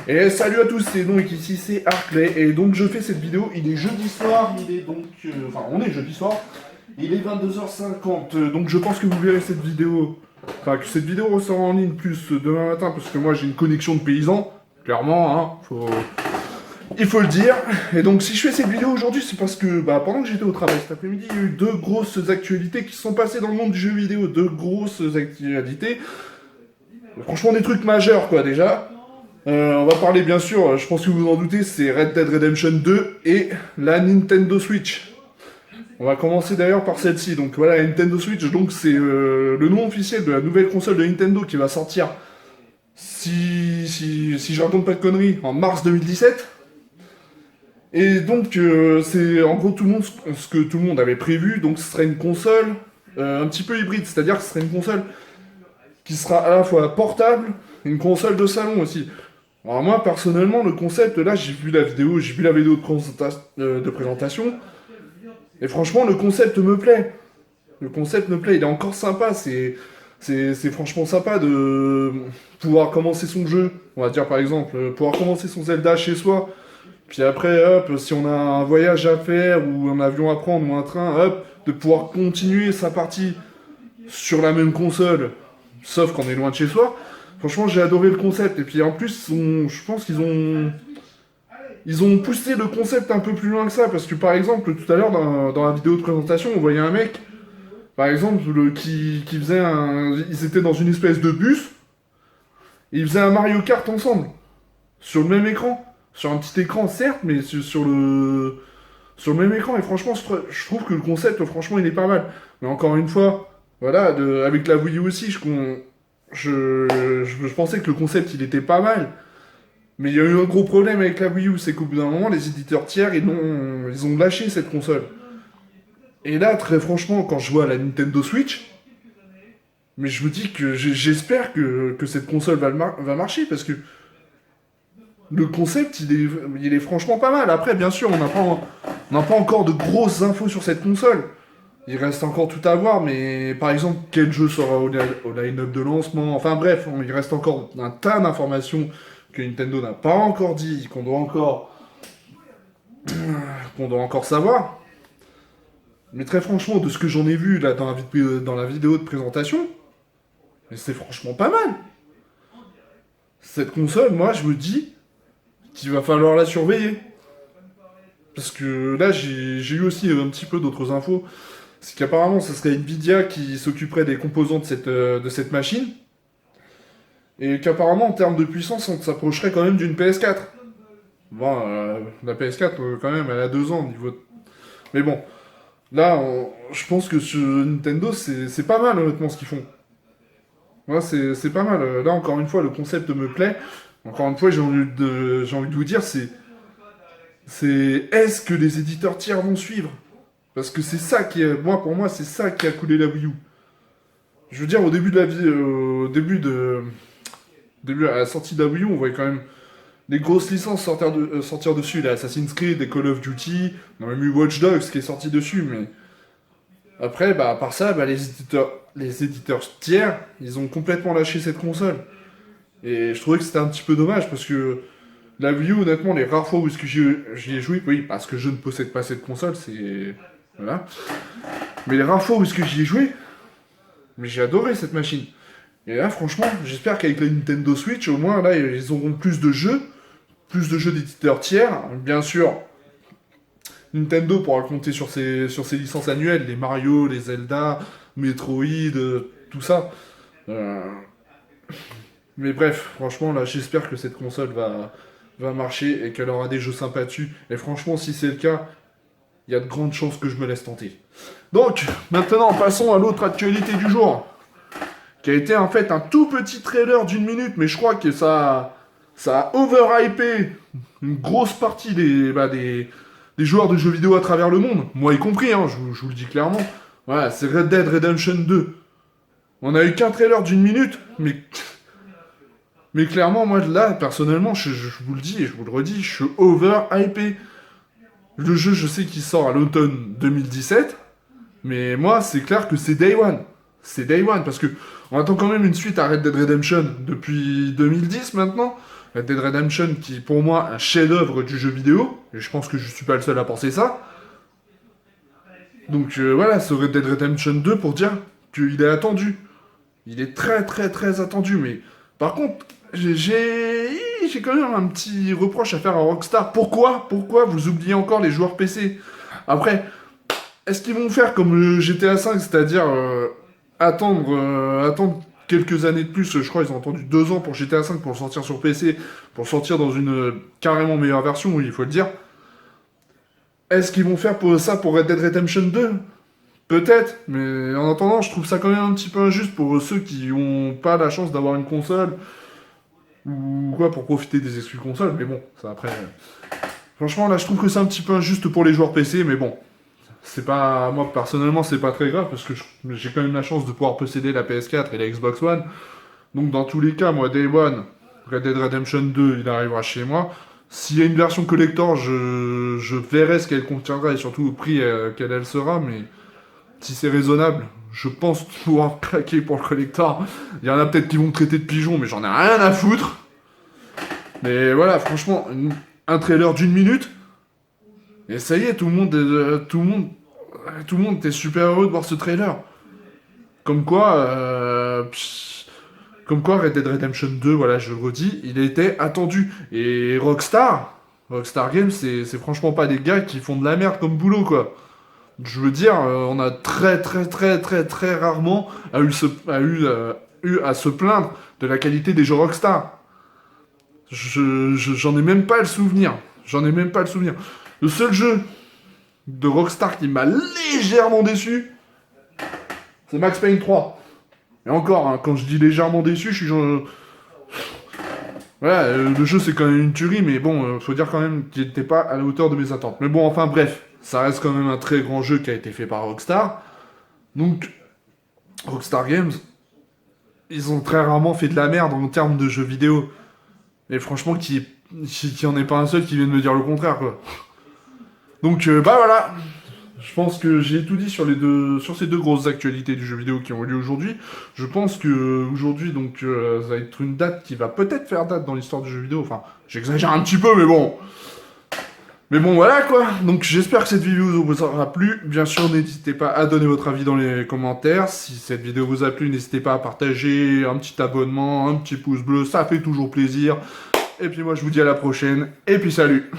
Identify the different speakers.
Speaker 1: Et salut à tous, c'est donc ici c'est Arclay et donc je fais cette vidéo, il est jeudi soir, il est donc... enfin on est jeudi soir, il est 22h50, donc je pense que vous verrez cette vidéo, enfin que cette vidéo ressort en ligne plus demain matin parce que moi j'ai une connexion de paysan, clairement, hein, il faut le dire. Et donc si je fais cette vidéo aujourd'hui c'est parce que pendant que j'étais au travail cet après-midi, il y a eu deux grosses actualités qui se sont passées dans le monde du jeu vidéo, deux grosses actualités, franchement des trucs majeurs quoi déjà. On va parler bien sûr, je pense que vous vous en doutez, c'est Red Dead Redemption 2 et la Nintendo Switch. On va commencer d'ailleurs par celle-ci. Donc voilà, la Nintendo Switch, donc c'est le nom officiel de la nouvelle console de Nintendo qui va sortir, si je raconte pas de conneries, en mars 2017. Et donc c'est en gros ce que tout le monde avait prévu, donc ce serait une console un petit peu hybride, c'est-à-dire que ce serait une console qui sera à la fois portable et une console de salon aussi. Alors moi, personnellement, le concept, là, j'ai vu la vidéo de présentation, et franchement, le concept me plaît. Le concept me plaît, il est encore sympa, c'est franchement sympa de pouvoir commencer son jeu. On va dire, par exemple, pouvoir commencer son Zelda chez soi, puis après, hop, si on a un voyage à faire, ou un avion à prendre, ou un train, hop, de pouvoir continuer sa partie sur la même console, sauf qu'on est loin de chez soi. Franchement, j'ai adoré le concept. Et puis en plus, je pense ils ont poussé le concept un peu plus loin que ça. Parce que par exemple, tout à l'heure, dans la vidéo de présentation, on voyait un mec, par exemple, qui faisait un... Ils étaient dans une espèce de bus, et ils faisaient un Mario Kart ensemble. Sur le même écran. Sur un petit écran, certes, mais sur le même écran. Et franchement, je trouve que le concept, franchement, il est pas mal. Mais encore une fois, voilà, avec la Wii U aussi, je pensais que le concept il était pas mal, mais il y a eu un gros problème avec la Wii U, c'est qu'au bout d'un moment, les éditeurs tiers ils ont lâché cette console. Et là, très franchement, quand je vois la Nintendo Switch, mais je me dis que j'espère que cette console va marcher parce que le concept il est franchement pas mal. Après, bien sûr, on n'a pas encore de grosses infos sur cette console. Il reste encore tout à voir, mais par exemple, quel jeu sera au line-up de lancement. Enfin bref, il reste encore un tas d'informations que Nintendo n'a pas encore dit, qu'on doit encore savoir. Mais très franchement, de ce que j'en ai vu là dans la vidéo de présentation, mais c'est franchement pas mal. Cette console, moi, je me dis qu'il va falloir la surveiller. Parce que là, j'ai eu aussi un petit peu d'autres infos. C'est qu'apparemment, ce serait Nvidia qui s'occuperait des composants de cette machine. Et qu'apparemment, en termes de puissance, on s'approcherait quand même d'une PS4. Bon, la PS4, quand même, elle a 2 ans au niveau... Mais bon, là, je pense que sur Nintendo, c'est pas mal, honnêtement, ce qu'ils font. Ouais, c'est pas mal. Là, encore une fois, le concept me plaît. Encore une fois, j'ai envie de vous dire, est-ce que les éditeurs tiers vont suivre? Parce que c'est ça pour moi, c'est ça qui a coulé la Wii U. Je veux dire, au début de la vie, à la sortie de la Wii U, on voyait quand même des grosses licences sortir dessus. Les Assassin's Creed, des Call of Duty, on a même eu Watch Dogs qui est sorti dessus, mais après, à part ça, les éditeurs tiers, ils ont complètement lâché cette console. Et je trouvais que c'était un petit peu dommage parce que la Wii U, honnêtement, les rares fois où j'y ai joué, oui, parce que je ne possède pas cette console, c'est... Voilà. Mais les rares fois où j'y ai joué, mais j'ai adoré cette machine. Et là, franchement, j'espère qu'avec la Nintendo Switch, au moins, là, ils auront plus de jeux d'éditeurs tiers. Bien sûr, Nintendo pourra compter sur ses licences annuelles, les Mario, les Zelda, Metroid, tout ça. Mais bref, franchement, là, j'espère que cette console va marcher et qu'elle aura des jeux sympas dessus. Et franchement, si c'est le cas, il y a de grandes chances que je me laisse tenter. Donc, maintenant, passons à l'autre actualité du jour, qui a été en fait un tout petit trailer d'1 minute, mais je crois que ça a overhypé une grosse partie des joueurs de jeux vidéo à travers le monde, moi y compris, hein, je vous le dis clairement. Voilà, c'est Red Dead Redemption 2. On a eu qu'un trailer d'1 minute, mais clairement, moi là, personnellement, je vous le dis et je vous le redis, je suis overhypé. Le jeu, je sais qu'il sort à l'automne 2017, mais moi, c'est clair que c'est Day One. C'est Day One, parce que on attend quand même une suite à Red Dead Redemption depuis 2010 maintenant. Red Dead Redemption, qui est pour moi un chef-d'œuvre du jeu vidéo, et je pense que je suis pas le seul à penser ça. Donc voilà, ce Red Dead Redemption 2 pour dire qu'il est attendu. Il est très très très attendu, mais par contre, j'ai quand même un petit reproche à faire à Rockstar. Pourquoi vous oubliez encore les joueurs PC? Après, est-ce qu'ils vont faire comme le GTA V, c'est-à-dire attendre quelques années de plus? Je crois qu'ils ont attendu 2 ans pour GTA V pour le sortir sur PC, pour le sortir dans une carrément meilleure version, oui, il faut le dire. Est-ce qu'ils vont faire ça pour Red Dead Redemption 2? Peut-être, mais en attendant, je trouve ça quand même un petit peu injuste pour ceux qui ont pas la chance d'avoir une console ou quoi pour profiter des exclus console. Mais bon, ça après. Franchement, là, je trouve que c'est un petit peu injuste pour les joueurs PC, mais bon, c'est pas moi personnellement, c'est pas très grave parce que j'ai quand même la chance de pouvoir posséder la PS4 et la Xbox One. Donc dans tous les cas, moi, Day One, Red Dead Redemption 2, il arrivera chez moi. S'il y a une version collector, je verrai ce qu'elle contiendra et surtout au prix qu'elle elle sera, mais si c'est raisonnable, je pense pouvoir craquer pour le collector. Il y en a peut-être qui vont me traiter de pigeon, mais j'en ai rien à foutre. Mais voilà, franchement, un trailer d'1 minute, et ça y est, tout le monde était super heureux de voir ce trailer. Comme quoi, comme quoi Red Dead Redemption 2, voilà, je le redis, il était attendu. Et Rockstar Games, c'est franchement pas des gars qui font de la merde comme boulot, quoi. Je veux dire, on a très rarement eu à se plaindre de la qualité des jeux Rockstar. J'en ai même pas le souvenir. J'en ai même pas le souvenir. Le seul jeu de Rockstar qui m'a légèrement déçu, c'est Max Payne 3. Et encore, hein, quand je dis légèrement déçu, je suis genre... Voilà, le jeu c'est quand même une tuerie, mais bon, faut dire quand même qu'il n'était pas à la hauteur de mes attentes. Mais bon, enfin bref, ça reste quand même un très grand jeu qui a été fait par Rockstar. Donc, Rockstar Games, ils ont très rarement fait de la merde en termes de jeux vidéo. Et franchement, qu'il y en ait pas un seul qui vienne me dire le contraire, quoi. Donc, bah voilà. Je pense que j'ai tout dit sur ces deux grosses actualités du jeu vidéo qui ont eu lieu aujourd'hui. Je pense que aujourd'hui, donc, ça va être une date qui va peut-être faire date dans l'histoire du jeu vidéo. Enfin, j'exagère un petit peu, mais bon. Mais bon, voilà quoi. Donc, j'espère que cette vidéo vous aura plu. Bien sûr, n'hésitez pas à donner votre avis dans les commentaires. Si cette vidéo vous a plu, n'hésitez pas à partager, un petit abonnement, un petit pouce bleu. Ça fait toujours plaisir. Et puis moi, je vous dis à la prochaine. Et puis salut.